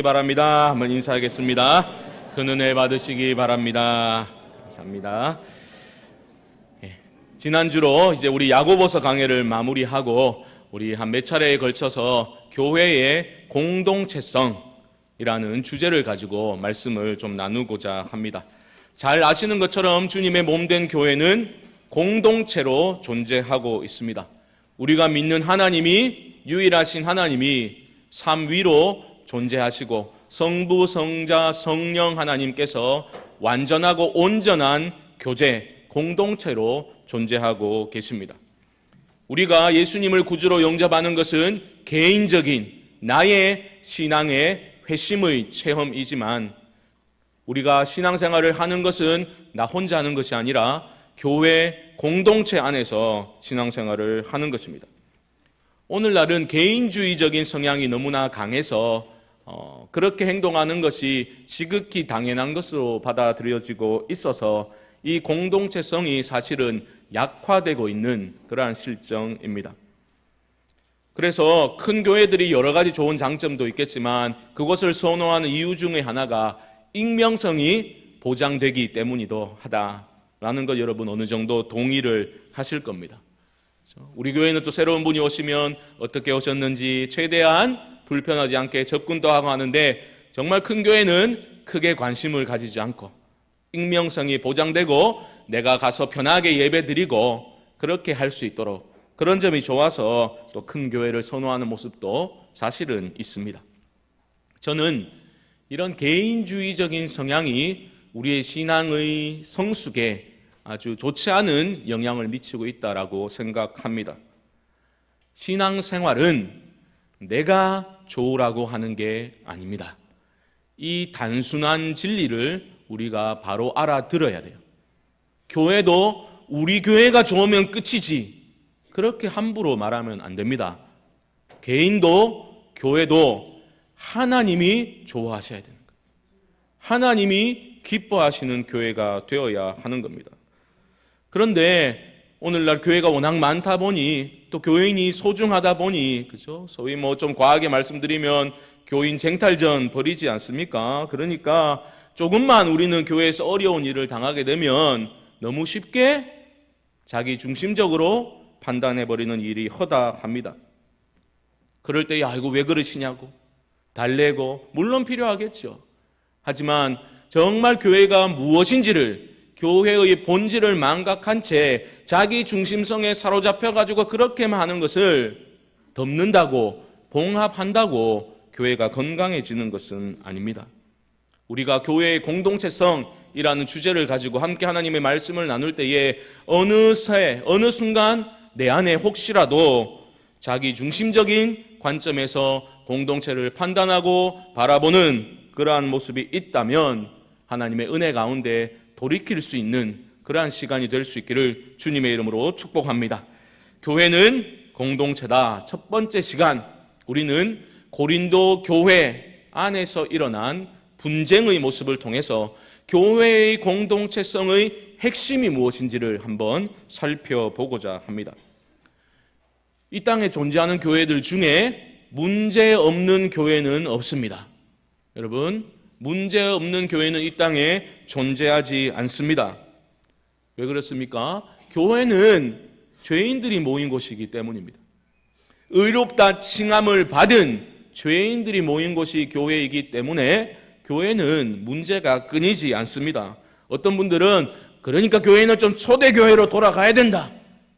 바랍니다. 한번 인사하겠습니다. 큰 은혜 받으시기 바랍니다. 감사합니다. 지난주로 이제 우리 야고보서 강해를 마무리하고 우리 한 몇 차례에 걸쳐서 교회의 공동체성이라는 주제를 가지고 말씀을 좀 나누고자 합니다. 잘 아시는 것처럼 주님의 몸된 교회는 공동체로 존재하고 있습니다. 우리가 믿는 하나님이, 유일하신 하나님이 삼위로 존재하시고 성부, 성자, 성령 하나님께서 완전하고 온전한 교제, 공동체로 존재하고 계십니다. 우리가 예수님을 구주로 영접하는 것은 개인적인 나의 신앙의 회심의 체험이지만 우리가 신앙생활을 하는 것은 나 혼자 하는 것이 아니라 교회 공동체 안에서 신앙생활을 하는 것입니다. 오늘날은 개인주의적인 성향이 너무나 강해서 그렇게 행동하는 것이 지극히 당연한 것으로 받아들여지고 있어서 이 공동체성이 사실은 약화되고 있는 그러한 실정입니다. 그래서 큰 교회들이 여러 가지 좋은 장점도 있겠지만 그것을 선호하는 이유 중에 하나가 익명성이 보장되기 때문이기도 하다라는 것 여러분 어느 정도 동의를 하실 겁니다. 우리 교회는 또 새로운 분이 오시면 어떻게 오셨는지 최대한 불편하지 않게 접근도 하고 하는데 정말 큰 교회는 크게 관심을 가지지 않고 익명성이 보장되고 내가 가서 편하게 예배드리고 그렇게 할 수 있도록 그런 점이 좋아서 또 큰 교회를 선호하는 모습도 사실은 있습니다. 저는 이런 개인주의적인 성향이 우리의 신앙의 성숙에 아주 좋지 않은 영향을 미치고 있다라고 생각합니다. 신앙생활은 내가 좋으라고 하는 게 아닙니다. 이 단순한 진리를 우리가 바로 알아들어야 돼요. 교회도 우리 교회가 좋으면 끝이지 그렇게 함부로 말하면 안 됩니다. 개인도 교회도 하나님이 좋아하셔야 되는 거예요. 하나님이 기뻐하시는 교회가 되어야 하는 겁니다. 그런데 오늘날 교회가 워낙 많다 보니 또 교인이 소중하다 보니 그죠? 소위 좀 과하게 말씀드리면 교인 쟁탈전 벌이지 않습니까? 그러니까 조금만 우리는 교회에서 어려운 일을 당하게 되면 너무 쉽게 자기 중심적으로 판단해버리는 일이 허다합니다. 그럴 때 야 이거 왜 그러시냐고 달래고 물론 필요하겠죠. 하지만 정말 교회가 무엇인지를 교회의 본질을 망각한 채 자기 중심성에 사로잡혀가지고 그렇게만 하는 것을 덮는다고 봉합한다고 교회가 건강해지는 것은 아닙니다. 우리가 교회의 공동체성이라는 주제를 가지고 함께 하나님의 말씀을 나눌 때에 어느새 어느 순간 내 안에 혹시라도 자기 중심적인 관점에서 공동체를 판단하고 바라보는 그러한 모습이 있다면 하나님의 은혜 가운데 돌이킬 수 있는 그러한 시간이 될 수 있기를 주님의 이름으로 축복합니다. 교회는 공동체다. 첫 번째 시간 우리는 고린도 교회 안에서 일어난 분쟁의 모습을 통해서 교회의 공동체성의 핵심이 무엇인지를 한번 살펴보고자 합니다. 이 땅에 존재하는 교회들 중에 문제 없는 교회는 없습니다. 여러분 문제 없는 교회는 이 땅에 존재하지 않습니다. 왜 그렇습니까? 교회는 죄인들이 모인 곳이기 때문입니다. 의롭다 칭함을 받은 죄인들이 모인 곳이 교회이기 때문에 교회는 문제가 끊이지 않습니다. 어떤 분들은 그러니까 교회는 좀 초대교회로 돌아가야 된다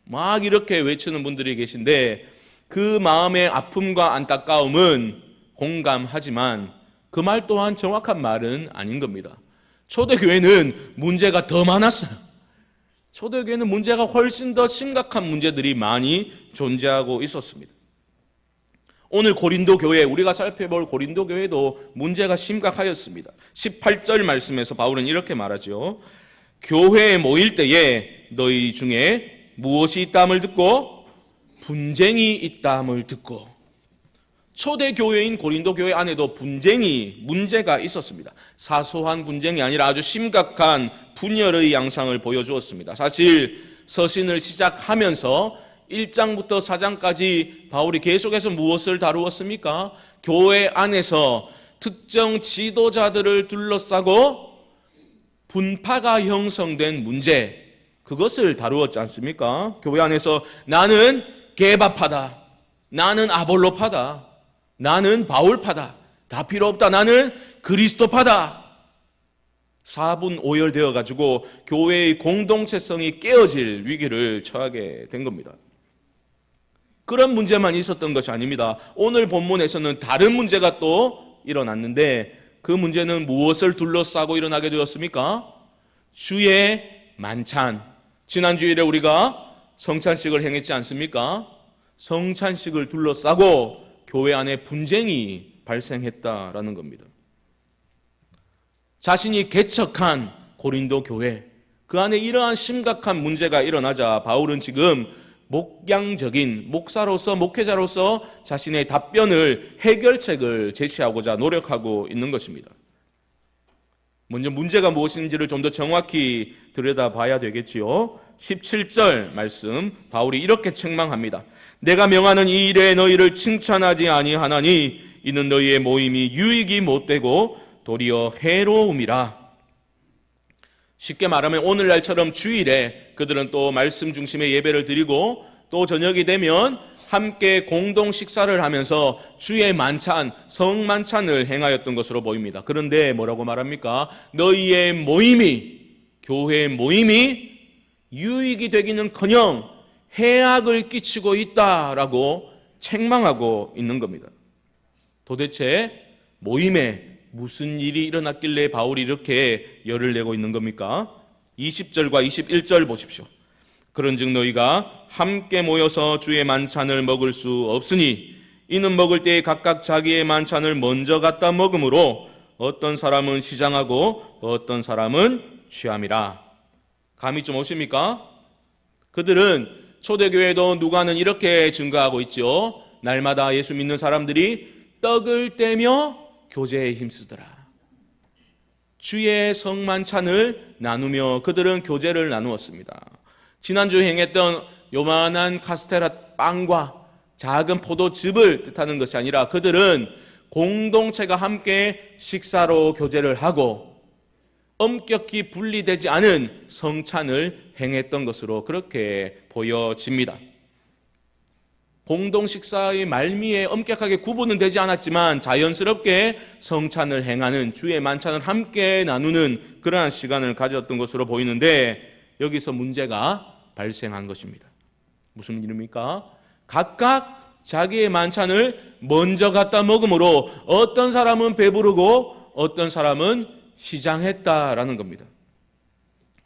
막 이렇게 외치는 분들이 계신데 그 마음의 아픔과 안타까움은 공감하지만 그 말 또한 정확한 말은 아닌 겁니다. 초대교회는 문제가 더 많았어요. 초대교회는 문제가 훨씬 더 심각한 문제들이 많이 존재하고 있었습니다. 오늘 고린도 교회, 우리가 살펴볼 고린도 교회도 문제가 심각하였습니다. 18절 말씀에서 바울은 이렇게 말하죠. 교회에 모일 때에 너희 중에 무엇이 있다함을 듣고 분쟁이 있다함을 듣고 초대교회인 고린도 교회 안에도 문제가 있었습니다. 사소한 분쟁이 아니라 아주 심각한 분열의 양상을 보여주었습니다. 사실 서신을 시작하면서 1장부터 4장까지 바울이 계속해서 무엇을 다루었습니까? 교회 안에서 특정 지도자들을 둘러싸고 분파가 형성된 문제, 그것을 다루었지 않습니까? 교회 안에서 나는 게바파다, 나는 아볼로파다, 나는 바울파다, 다 필요 없다, 나는 그리스도파다. 4분 오열되어 가지고 교회의 공동체성이 깨어질 위기를 처하게 된 겁니다. 그런 문제만 있었던 것이 아닙니다. 오늘 본문에서는 다른 문제가 또 일어났는데, 그 문제는 무엇을 둘러싸고 일어나게 되었습니까? 주의 만찬. 지난 주일에 우리가 성찬식을 행했지 않습니까? 성찬식을 둘러싸고 교회 안에 분쟁이 발생했다라는 겁니다. 자신이 개척한 고린도 교회, 그 안에 이러한 심각한 문제가 일어나자 바울은 지금 목양적인 목사로서, 목회자로서 자신의 답변을, 해결책을 제시하고자 노력하고 있는 것입니다. 먼저 문제가 무엇인지를 좀 더 정확히 들여다봐야 되겠지요. 17절 말씀, 바울이 이렇게 책망합니다. 내가 명하는 이 일에 너희를 칭찬하지 아니하나니 이는 너희의 모임이 유익이 못되고 도리어 해로움이라. 쉽게 말하면 오늘날처럼 주일에 그들은 또 말씀 중심의 예배를 드리고 또 저녁이 되면 함께 공동 식사를 하면서 주의 만찬, 성만찬을 행하였던 것으로 보입니다. 그런데 뭐라고 말합니까? 너희의 모임이, 교회 모임이 유익이 되기는커녕 해악을 끼치고 있다라고 책망하고 있는 겁니다. 도대체 모임에 무슨 일이 일어났길래 바울이 이렇게 열을 내고 있는 겁니까? 20절과 21절 보십시오. 그런즉 너희가 함께 모여서 주의 만찬을 먹을 수 없으니 이는 먹을 때에 각각 자기의 만찬을 먼저 갖다 먹으므로 어떤 사람은 시장하고 어떤 사람은 취함이라. 감이 좀 오십니까? 그들은 초대교회도 누가는 이렇게 증거하고 있죠. 날마다 예수 믿는 사람들이 떡을 떼며 교제에 힘쓰더라. 주의 성만찬을 나누며 그들은 교제를 나누었습니다. 지난주에 행했던 요만한 카스테라 빵과 작은 포도즙을 뜻하는 것이 아니라 그들은 공동체가 함께 식사로 교제를 하고 엄격히 분리되지 않은 성찬을 행했던 것으로 그렇게 보여집니다. 공동 식사의 말미에 엄격하게 구분은 되지 않았지만 자연스럽게 성찬을 행하는, 주의 만찬을 함께 나누는 그러한 시간을 가졌던 것으로 보이는데, 여기서 문제가 발생한 것입니다. 무슨 일입니까? 각각 자기의 만찬을 먼저 갖다 먹으므로 어떤 사람은 배부르고 어떤 사람은 시장했다라는 겁니다.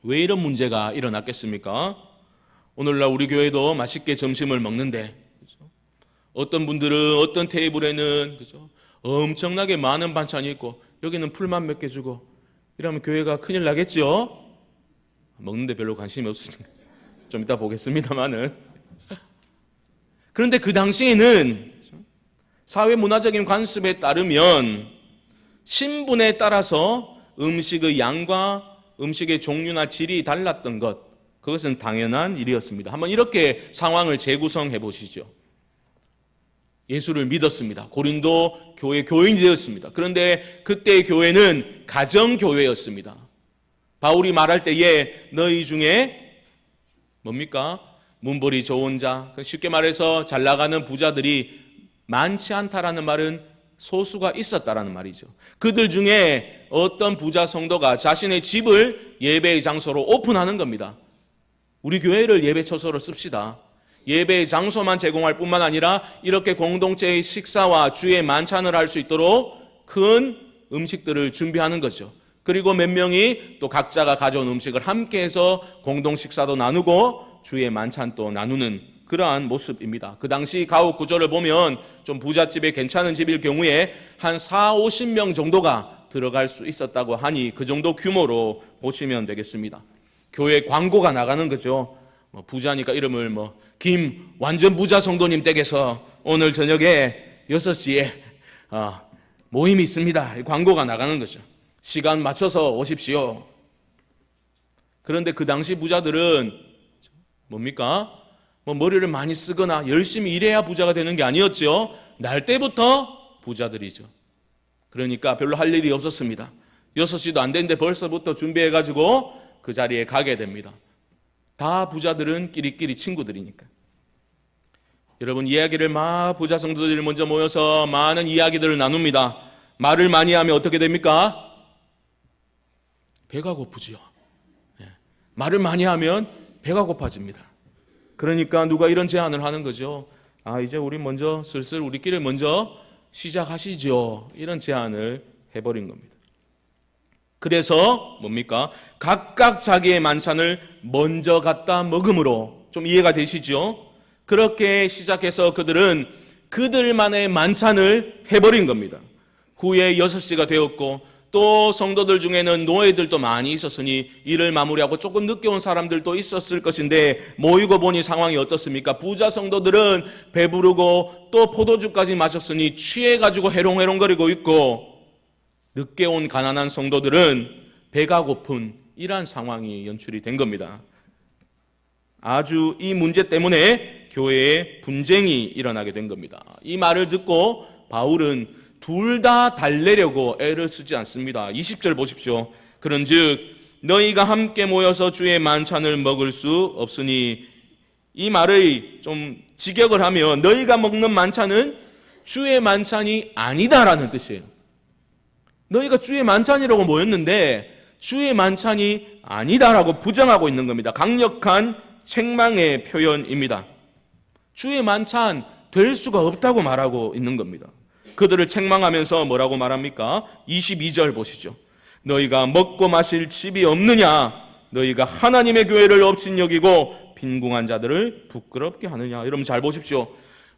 왜 이런 문제가 일어났겠습니까? 오늘날 우리 교회도 맛있게 점심을 먹는데 어떤 분들은 어떤 테이블에는 엄청나게 많은 반찬이 있고 여기는 풀만 몇 개 주고 이러면 교회가 큰일 나겠죠? 먹는데 별로 관심이 없으니까 좀 이따 보겠습니다만은. 그런데 그 당시에는 사회 문화적인 관습에 따르면 신분에 따라서 음식의 양과 음식의 종류나 질이 달랐던 것, 그것은 당연한 일이었습니다. 한번 이렇게 상황을 재구성해 보시죠. 예수를 믿었습니다. 고린도 교회 교인이 되었습니다. 그런데 그때의 교회는 가정교회였습니다. 바울이 말할 때에 너희 중에 뭡니까? 문벌이 좋은 자, 쉽게 말해서 잘 나가는 부자들이 많지 않다라는 말은 소수가 있었다라는 말이죠. 그들 중에 어떤 부자 성도가 자신의 집을 예배의 장소로 오픈하는 겁니다. 우리 교회를 예배 처소로 씁시다. 예배의 장소만 제공할 뿐만 아니라 이렇게 공동체의 식사와 주의 만찬을 할 수 있도록 큰 음식들을 준비하는 거죠. 그리고 몇 명이 또 각자가 가져온 음식을 함께해서 공동 식사도 나누고 주의 만찬도 나누는 그러한 모습입니다. 그 당시 가옥 구조를 보면 좀 부잣집에 괜찮은 집일 경우에 한 40-50명 정도가 들어갈 수 있었다고 하니 그 정도 규모로 보시면 되겠습니다. 교회 광고가 나가는 거죠. 부자니까 이름을 김 완전 부자 성도님 댁에서 오늘 저녁에 6시에 모임이 있습니다. 광고가 나가는 거죠. 시간 맞춰서 오십시오. 그런데 그 당시 부자들은 뭡니까? 머리를 많이 쓰거나 열심히 일해야 부자가 되는 게 아니었죠. 날 때부터 부자들이죠. 그러니까 별로 할 일이 없었습니다. 6시도 안 됐는데 벌써부터 준비해가지고 그 자리에 가게 됩니다. 다 부자들은 끼리끼리 친구들이니까. 여러분, 이야기를 부자 성도들이 먼저 모여서 많은 이야기들을 나눕니다. 말을 많이 하면 어떻게 됩니까? 배가 고프지요. 말을 많이 하면 배가 고파집니다. 그러니까 누가 이런 제안을 하는 거죠. 이제 우리 먼저 슬슬 우리끼리 먼저 시작하시죠. 이런 제안을 해버린 겁니다. 그래서 뭡니까? 각각 자기의 만찬을 먼저 갖다 먹음으로, 좀 이해가 되시죠? 그렇게 시작해서 그들은 그들만의 만찬을 해버린 겁니다. 후에 6시가 되었고 또 성도들 중에는 노예들도 많이 있었으니 일을 마무리하고 조금 늦게 온 사람들도 있었을 것인데 모이고 보니 상황이 어떻습니까? 부자 성도들은 배부르고 또 포도주까지 마셨으니 취해가지고 해롱해롱거리고 있고, 늦게 온 가난한 성도들은 배가 고픈 이러한 상황이 연출이 된 겁니다. 아주 이 문제 때문에 교회에 분쟁이 일어나게 된 겁니다. 이 말을 듣고 바울은 둘 다 달래려고 애를 쓰지 않습니다. 20절 보십시오. 그런즉 너희가 함께 모여서 주의 만찬을 먹을 수 없으니, 이 말의 좀 직역을 하면 너희가 먹는 만찬은 주의 만찬이 아니다라는 뜻이에요. 너희가 주의 만찬이라고 모였는데 주의 만찬이 아니다라고 부정하고 있는 겁니다. 강력한 책망의 표현입니다. 주의 만찬 될 수가 없다고 말하고 있는 겁니다. 그들을 책망하면서 뭐라고 말합니까? 22절 보시죠. 너희가 먹고 마실 집이 없느냐? 너희가 하나님의 교회를 업신여기고 빈궁한 자들을 부끄럽게 하느냐? 여러분 잘 보십시오.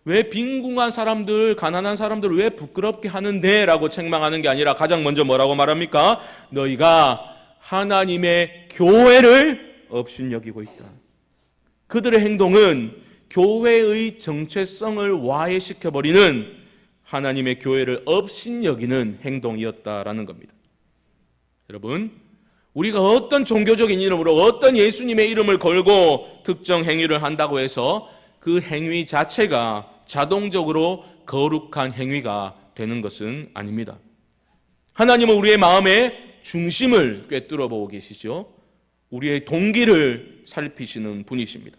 왜 빈궁한 사람들, 가난한 사람들을 왜 부끄럽게 하는데? 라고 책망하는 게 아니라 가장 먼저 뭐라고 말합니까? 너희가 하나님의 교회를 업신여기고 있다. 그들의 행동은 교회의 정체성을 와해시켜버리는 하나님의 교회를 업신여기는 행동이었다라는 겁니다. 여러분, 우리가 어떤 종교적인 이름으로 어떤 예수님의 이름을 걸고 특정 행위를 한다고 해서 그 행위 자체가 자동적으로 거룩한 행위가 되는 것은 아닙니다. 하나님은 우리의 마음의 중심을 꿰뚫어 보고 계시죠. 우리의 동기를 살피시는 분이십니다.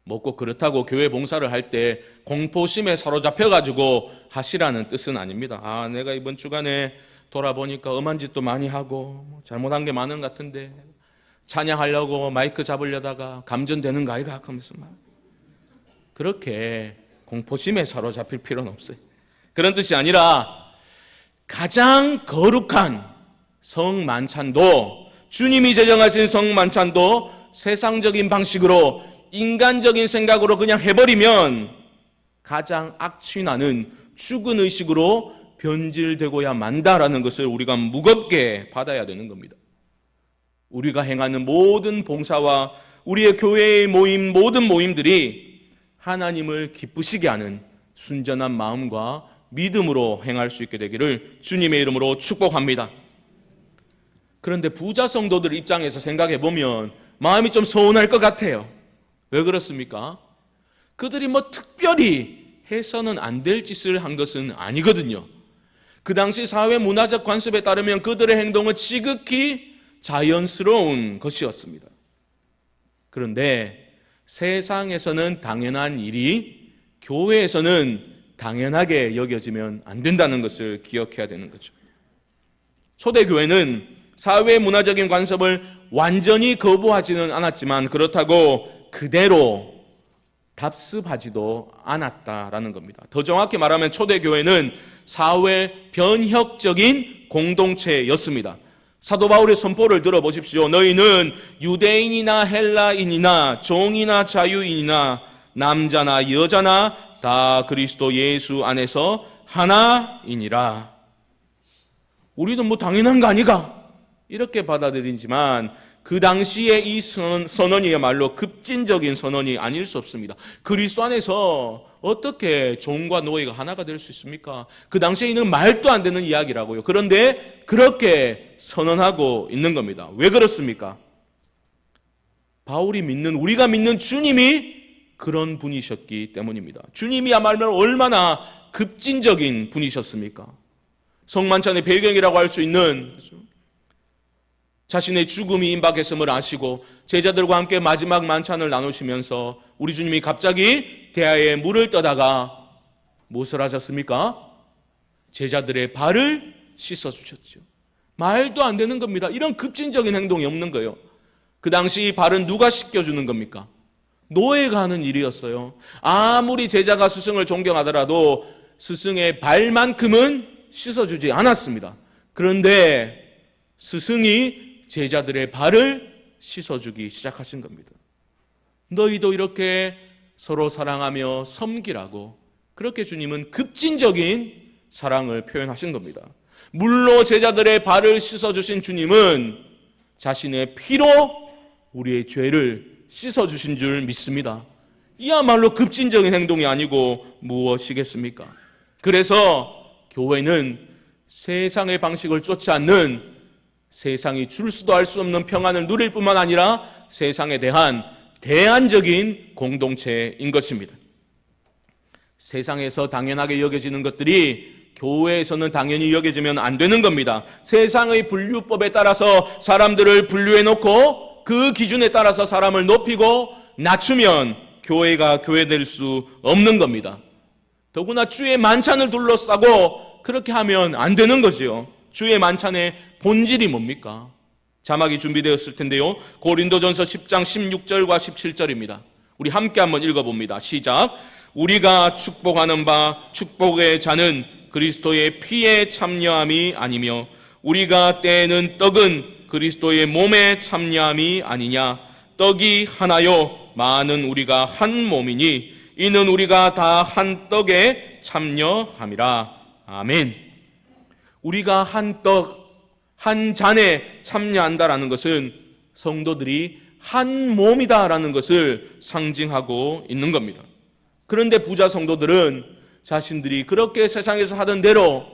뭐 꼭 그렇다고 교회 봉사를 할 때 공포심에 사로잡혀가지고 하시라는 뜻은 아닙니다. 내가 이번 주간에 돌아보니까 엄한 짓도 많이 하고 잘못한 게 많은 것 같은데 찬양하려고 마이크 잡으려다가 감전되는 거 아이가 하면서 막 그렇게 공포심에 사로잡힐 필요는 없어요. 그런 뜻이 아니라 가장 거룩한 성만찬도, 주님이 제정하신 성만찬도 세상적인 방식으로 인간적인 생각으로 그냥 해버리면 가장 악취나는 죽은 의식으로 변질되고야 만다라는 것을 우리가 무겁게 받아야 되는 겁니다. 우리가 행하는 모든 봉사와 우리의 교회의 모임, 모든 모임들이 하나님을 기쁘시게 하는 순전한 마음과 믿음으로 행할 수 있게 되기를 주님의 이름으로 축복합니다. 그런데 부자 성도들 입장에서 생각해 보면 마음이 좀 서운할 것 같아요. 왜 그렇습니까? 그들이 특별히 해서는 안 될 짓을 한 것은 아니거든요. 그 당시 사회 문화적 관습에 따르면 그들의 행동은 지극히 자연스러운 것이었습니다. 그런데 세상에서는 당연한 일이 교회에서는 당연하게 여겨지면 안 된다는 것을 기억해야 되는 거죠. 초대교회는 사회 문화적인 관습을 완전히 거부하지는 않았지만 그렇다고 그대로 답습하지도 않았다라는 겁니다. 더 정확히 말하면 초대교회는 사회 변혁적인 공동체였습니다. 사도 바울의 선포를 들어보십시오. 너희는 유대인이나 헬라인이나 종이나 자유인이나 남자나 여자나 다 그리스도 예수 안에서 하나이니라. 우리는 당연한 거 아니가? 이렇게 받아들이지만 그 당시에 이 선언이야말로 급진적인 선언이 아닐 수 없습니다. 그리스도 안에서 어떻게 종과 노예가 하나가 될 수 있습니까? 그 당시에는 말도 안 되는 이야기라고요. 그런데 그렇게 선언하고 있는 겁니다. 왜 그렇습니까? 바울이 믿는, 우리가 믿는 주님이 그런 분이셨기 때문입니다. 주님이야말로 얼마나 급진적인 분이셨습니까? 성만찬의 배경이라고 할 수 있는 자신의 죽음이 임박했음을 아시고 제자들과 함께 마지막 만찬을 나누시면서 우리 주님이 갑자기 대야에 물을 떠다가 무엇을 하셨습니까? 제자들의 발을 씻어주셨죠. 말도 안 되는 겁니다. 이런 급진적인 행동이 없는 거예요. 그 당시 발은 누가 씻겨주는 겁니까? 노예가 하는 일이었어요. 아무리 제자가 스승을 존경하더라도 스승의 발만큼은 씻어주지 않았습니다. 그런데 스승이 제자들의 발을 씻어주기 시작하신 겁니다. 너희도 이렇게 서로 사랑하며 섬기라고, 그렇게 주님은 급진적인 사랑을 표현하신 겁니다. 물로 제자들의 발을 씻어주신 주님은 자신의 피로 우리의 죄를 씻어주신 줄 믿습니다. 이야말로 급진적인 행동이 아니고 무엇이겠습니까? 그래서 교회는 세상의 방식을 쫓지 않는, 세상이 줄 수도 알 수 없는 평안을 누릴 뿐만 아니라 세상에 대한 대안적인 공동체인 것입니다. 세상에서 당연하게 여겨지는 것들이 교회에서는 당연히 여겨지면 안 되는 겁니다. 세상의 분류법에 따라서 사람들을 분류해 놓고 그 기준에 따라서 사람을 높이고 낮추면 교회가 교회될 수 없는 겁니다. 더구나 주의 만찬을 둘러싸고 그렇게 하면 안 되는 거지요. 주의 만찬의 본질이 뭡니까? 자막이 준비되었을 텐데요. 고린도전서 10장 16절과 17절입니다. 우리 함께 한번 읽어봅니다. 시작. 우리가 축복하는 바 축복의 자는 그리스도의 피에 참여함이 아니며 우리가 떼는 떡은 그리스도의 몸에 참여함이 아니냐. 떡이 하나요 많은 우리가 한 몸이니 이는 우리가 다 한 떡에 참여함이라. 아멘. 우리가 한 떡, 한 잔에 참여한다라는 것은 성도들이 한 몸이다라는 것을 상징하고 있는 겁니다. 그런데 부자 성도들은 자신들이 그렇게 세상에서 하던 대로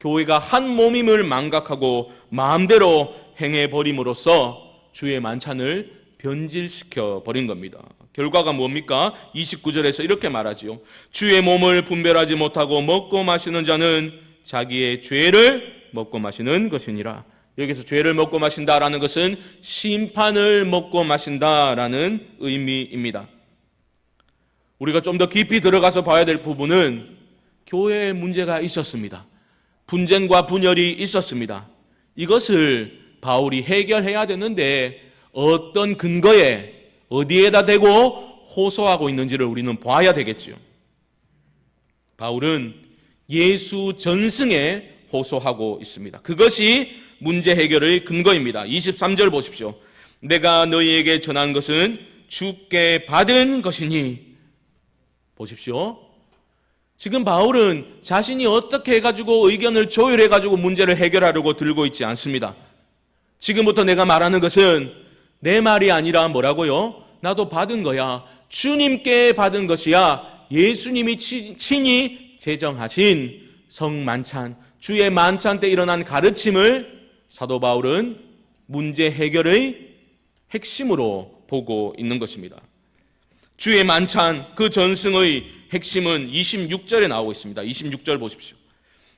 교회가 한 몸임을 망각하고 마음대로 행해버림으로써 주의 만찬을 변질시켜 버린 겁니다. 결과가 뭡니까? 29절에서 이렇게 말하지요. 주의 몸을 분별하지 못하고 먹고 마시는 자는 자기의 죄를 먹고 마시는 것이니라. 여기서 죄를 먹고 마신다라는 것은 심판을 먹고 마신다라는 의미입니다. 우리가 좀 더 깊이 들어가서 봐야 될 부분은 교회에 문제가 있었습니다. 분쟁과 분열이 있었습니다. 이것을 바울이 해결해야 되는데 어떤 근거에 어디에다 대고 호소하고 있는지를 우리는 봐야 되겠지요. 바울은 예수 전승에 호소하고 있습니다. 그것이 문제 해결의 근거입니다. 23절 보십시오. 내가 너희에게 전한 것은 주께 받은 것이니. 보십시오. 지금 바울은 자신이 어떻게 해가지고 의견을 조율해가지고 문제를 해결하려고 들고 있지 않습니다. 지금부터 내가 말하는 것은 내 말이 아니라 뭐라고요? 나도 받은 거야. 주님께 받은 것이야. 예수님이 친히 제정하신 성만찬, 주의 만찬 때 일어난 가르침을 사도 바울은 문제 해결의 핵심으로 보고 있는 것입니다. 주의 만찬, 그 전승의 핵심은 26절에 나오고 있습니다. 26절 보십시오.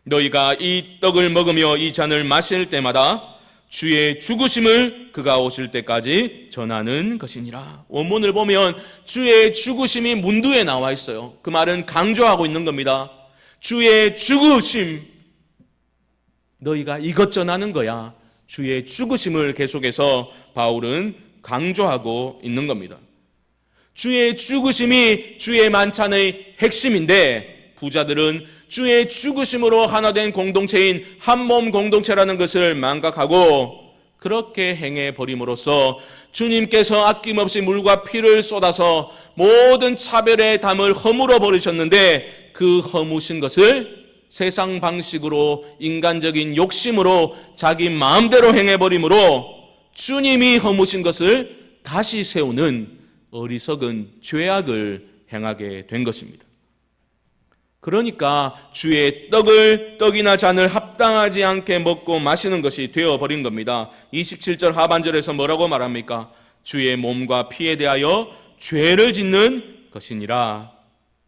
너희가 이 떡을 먹으며 이 잔을 마실 때마다 주의 죽으심을 그가 오실 때까지 전하는 것이니라. 원문을 보면 주의 죽으심이 문두에 나와 있어요. 그 말은 강조하고 있는 겁니다. 주의 죽으심, 너희가 이것 전하는 거야. 주의 죽으심을 계속해서 바울은 강조하고 있는 겁니다. 주의 죽으심이 주의 만찬의 핵심인데 부자들은 주의 죽으심으로 하나 된 공동체인 한몸 공동체라는 것을 망각하고 그렇게 행해버림으로써 주님께서 아낌없이 물과 피를 쏟아서 모든 차별의 담을 허물어 버리셨는데 그 허무신 것을 세상 방식으로 인간적인 욕심으로 자기 마음대로 행해버림으로 주님이 허무신 것을 다시 세우는 어리석은 죄악을 행하게 된 것입니다. 그러니까 주의 떡이나 잔을 합당하지 않게 먹고 마시는 것이 되어버린 겁니다. 27절 하반절에서 뭐라고 말합니까? 주의 몸과 피에 대하여 죄를 짓는 것이니라.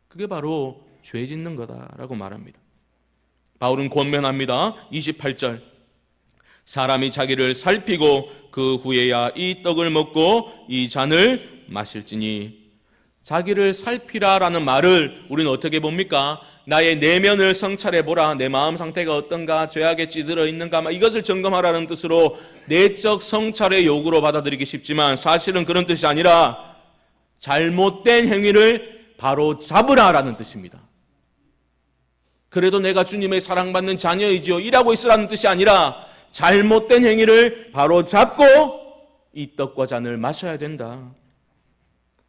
그게 바로 죄 짓는 거다라고 말합니다. 바울은 권면합니다. 28절. 사람이 자기를 살피고 그 후에야 이 떡을 먹고 이 잔을 마실지니. 자기를 살피라라는 말을 우리는 어떻게 봅니까? 나의 내면을 성찰해보라. 내 마음 상태가 어떤가? 죄악에 찌들어 있는가? 이것을 점검하라는 뜻으로 내적 성찰의 요구로 받아들이기 쉽지만 사실은 그런 뜻이 아니라 잘못된 행위를 바로 잡으라라는 뜻입니다. 그래도 내가 주님의 사랑받는 자녀이지요 일하고 있으라는 뜻이 아니라 잘못된 행위를 바로 잡고 이 떡과 잔을 마셔야 된다.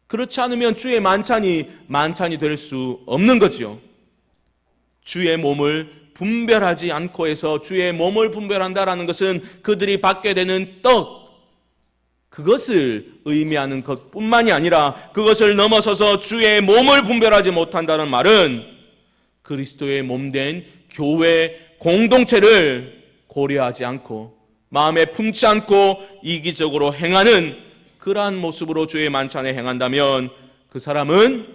그렇지 않으면 주의 만찬이 될 수 없는 거지요. 주의 몸을 분별하지 않고 해서 주의 몸을 분별한다라는 것은 그들이 받게 되는 떡, 그것을 의미하는 것뿐만이 아니라 그것을 넘어서서 주의 몸을 분별하지 못한다는 말은 그리스도의 몸된 교회 공동체를 고려하지 않고 마음에 품지 않고 이기적으로 행하는 그러한 모습으로 주의 만찬에 행한다면 그 사람은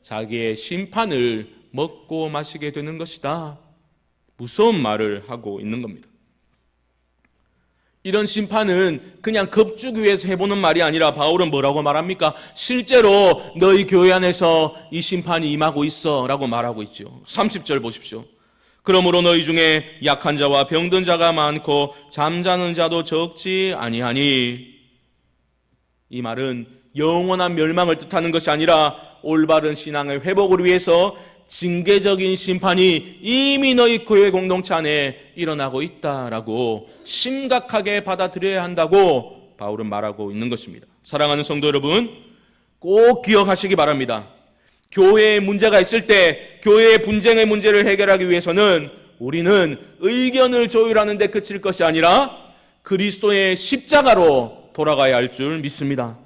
자기의 심판을 먹고 마시게 되는 것이다. 무서운 말을 하고 있는 겁니다. 이런 심판은 그냥 겁주기 위해서 해보는 말이 아니라 바울은 뭐라고 말합니까? 실제로 너희 교회 안에서 이 심판이 임하고 있어 라고 말하고 있죠. 30절 보십시오. 그러므로 너희 중에 약한 자와 병든 자가 많고 잠자는 자도 적지 아니하니. 이 말은 영원한 멸망을 뜻하는 것이 아니라 올바른 신앙의 회복을 위해서 징계적인 심판이 이미 너희 교회 공동체 안에 일어나고 있다라고 심각하게 받아들여야 한다고 바울은 말하고 있는 것입니다. 사랑하는 성도 여러분, 꼭 기억하시기 바랍니다. 교회에 문제가 있을 때 교회의 분쟁의 문제를 해결하기 위해서는 우리는 의견을 조율하는 데 그칠 것이 아니라 그리스도의 십자가로 돌아가야 할 줄 믿습니다.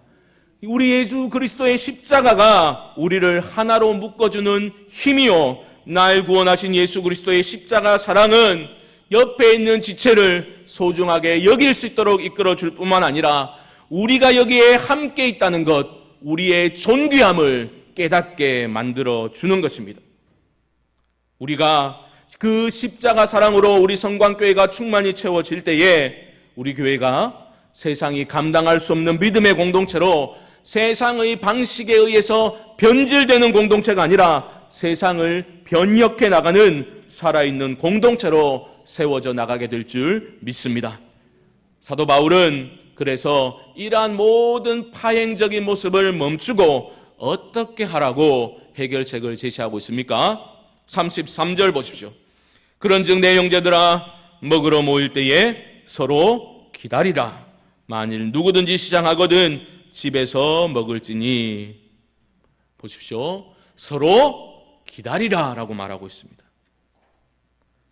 우리 예수 그리스도의 십자가가 우리를 하나로 묶어주는 힘이요, 날 구원하신 예수 그리스도의 십자가 사랑은 옆에 있는 지체를 소중하게 여길 수 있도록 이끌어줄 뿐만 아니라 우리가 여기에 함께 있다는 것, 우리의 존귀함을 깨닫게 만들어주는 것입니다. 우리가 그 십자가 사랑으로 우리 성광교회가 충만히 채워질 때에 우리 교회가 세상이 감당할 수 없는 믿음의 공동체로 세상의 방식에 의해서 변질되는 공동체가 아니라 세상을 변혁해 나가는 살아있는 공동체로 세워져 나가게 될 줄 믿습니다. 사도 바울은 그래서 이러한 모든 파행적인 모습을 멈추고 어떻게 하라고 해결책을 제시하고 있습니까? 33절 보십시오. 그런즉 내 형제들아, 먹으러 모일 때에 서로 기다리라. 만일 누구든지 시장하거든 집에서 먹을지니. 보십시오. 서로 기다리라 라고 말하고 있습니다.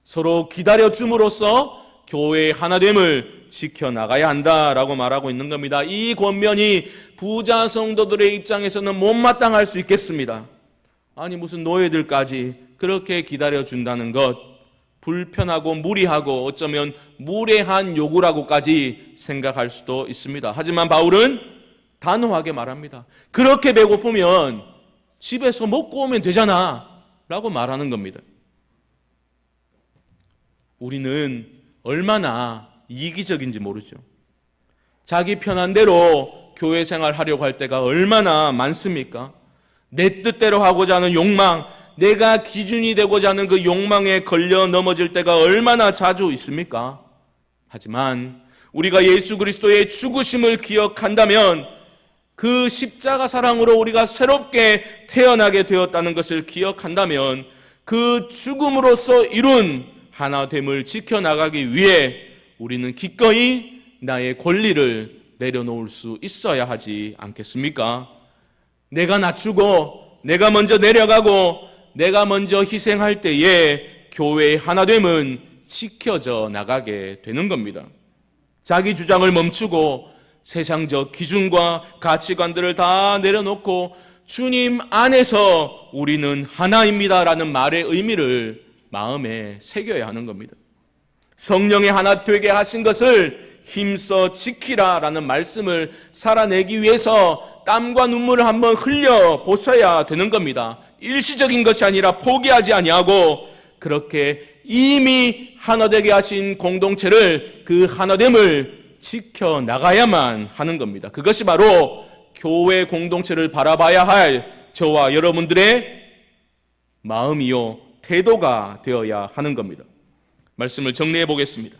서로 기다려줌으로써 교회의 하나됨을 지켜나가야 한다라고 말하고 있는 겁니다. 이 권면이 부자 성도들의 입장에서는 못마땅할 수 있겠습니다. 아니 무슨 노예들까지 그렇게 기다려준다는 것, 불편하고 무리하고 어쩌면 무례한 요구라고까지 생각할 수도 있습니다. 하지만 바울은 단호하게 말합니다. 그렇게 배고프면 집에서 먹고 오면 되잖아 라고 말하는 겁니다. 우리는 얼마나 이기적인지 모르죠. 자기 편한 대로 교회 생활하려고 할 때가 얼마나 많습니까? 내 뜻대로 하고자 하는 욕망, 내가 기준이 되고자 하는 그 욕망에 걸려 넘어질 때가 얼마나 자주 있습니까? 하지만 우리가 예수 그리스도의 죽으심을 기억한다면 그 십자가 사랑으로 우리가 새롭게 태어나게 되었다는 것을 기억한다면 그 죽음으로써 이룬 하나됨을 지켜나가기 위해 우리는 기꺼이 나의 권리를 내려놓을 수 있어야 하지 않겠습니까? 내가 낮추고 내가 먼저 내려가고 내가 먼저 희생할 때에 교회의 하나됨은 지켜져 나가게 되는 겁니다. 자기 주장을 멈추고 세상적 기준과 가치관들을 다 내려놓고 주님 안에서 우리는 하나입니다라는 말의 의미를 마음에 새겨야 하는 겁니다. 성령의 하나 되게 하신 것을 힘써 지키라라는 말씀을 살아내기 위해서 땀과 눈물을 한번 흘려 보셔야 되는 겁니다. 일시적인 것이 아니라 포기하지 아니하고 그렇게 이미 하나 되게 하신 공동체를, 그 하나됨을 지켜나가야만 하는 겁니다. 그것이 바로 교회 공동체를 바라봐야 할 저와 여러분들의 마음이요 태도가 되어야 하는 겁니다. 말씀을 정리해 보겠습니다.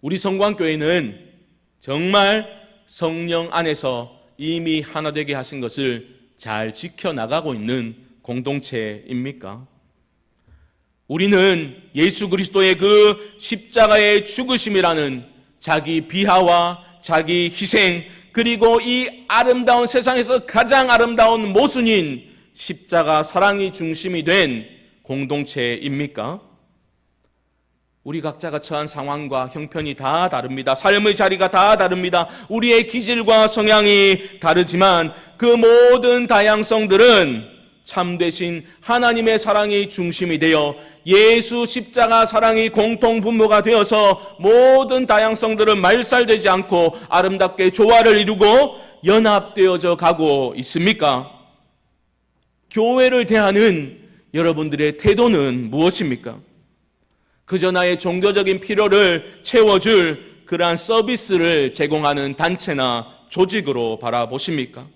우리 성광교회는 정말 성령 안에서 이미 하나 되게 하신 것을 잘 지켜나가고 있는 공동체입니까? 우리는 예수 그리스도의 그 십자가의 죽으심이라는 자기 비하와 자기 희생, 그리고 이 아름다운 세상에서 가장 아름다운 모순인 십자가 사랑이 중심이 된 공동체입니까? 우리 각자가 처한 상황과 형편이 다 다릅니다. 삶의 자리가 다 다릅니다. 우리의 기질과 성향이 다르지만 그 모든 다양성들은 참되신 하나님의 사랑이 중심이 되어 예수 십자가 사랑이 공통 분모가 되어서 모든 다양성들은 말살되지 않고 아름답게 조화를 이루고 연합되어져 가고 있습니까? 교회를 대하는 여러분들의 태도는 무엇입니까? 그저 나의 종교적인 필요를 채워줄 그러한 서비스를 제공하는 단체나 조직으로 바라보십니까?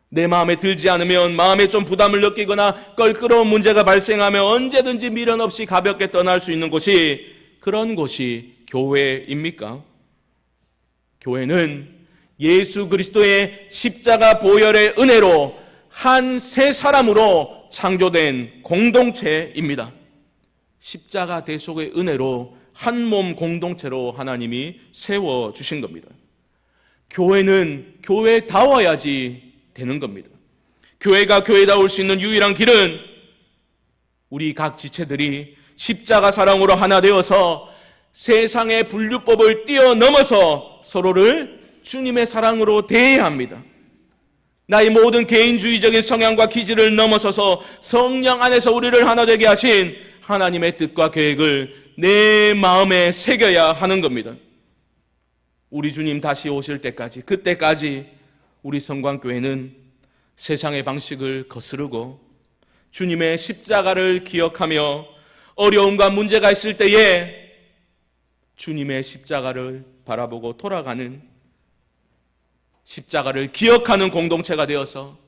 내 마음에 들지 않으면, 마음에 좀 부담을 느끼거나 껄끄러운 문제가 발생하면 언제든지 미련 없이 가볍게 떠날 수 있는 곳이, 그런 곳이 교회입니까? 교회는 예수 그리스도의 십자가 보혈의 은혜로 한 세 사람으로 창조된 공동체입니다. 십자가 대속의 은혜로 한 몸 공동체로 하나님이 세워주신 겁니다. 교회는 교회다워야지 되는 겁니다. 교회가 교회다울 수 있는 유일한 길은 우리 각 지체들이 십자가 사랑으로 하나 되어서 세상의 분류법을 뛰어넘어서 서로를 주님의 사랑으로 대해야 합니다. 나의 모든 개인주의적인 성향과 기질을 넘어서서 성령 안에서 우리를 하나 되게 하신 하나님의 뜻과 계획을 내 마음에 새겨야 하는 겁니다. 우리 주님 다시 오실 때까지, 그때까지 우리 성광교회는 세상의 방식을 거스르고 주님의 십자가를 기억하며 어려움과 문제가 있을 때에 주님의 십자가를 바라보고 돌아가는, 십자가를 기억하는 공동체가 되어서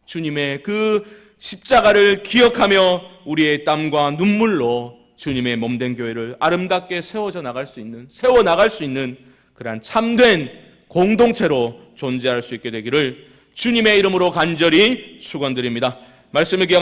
주님의 그 십자가를 기억하며 우리의 땀과 눈물로 주님의 몸된 교회를 아름답게 세워 나갈 수 있는 그러한 참된 공동체로 존재할 수 있게 되기를 주님의 이름으로 간절히 축원드립니다. 말씀을 기억하며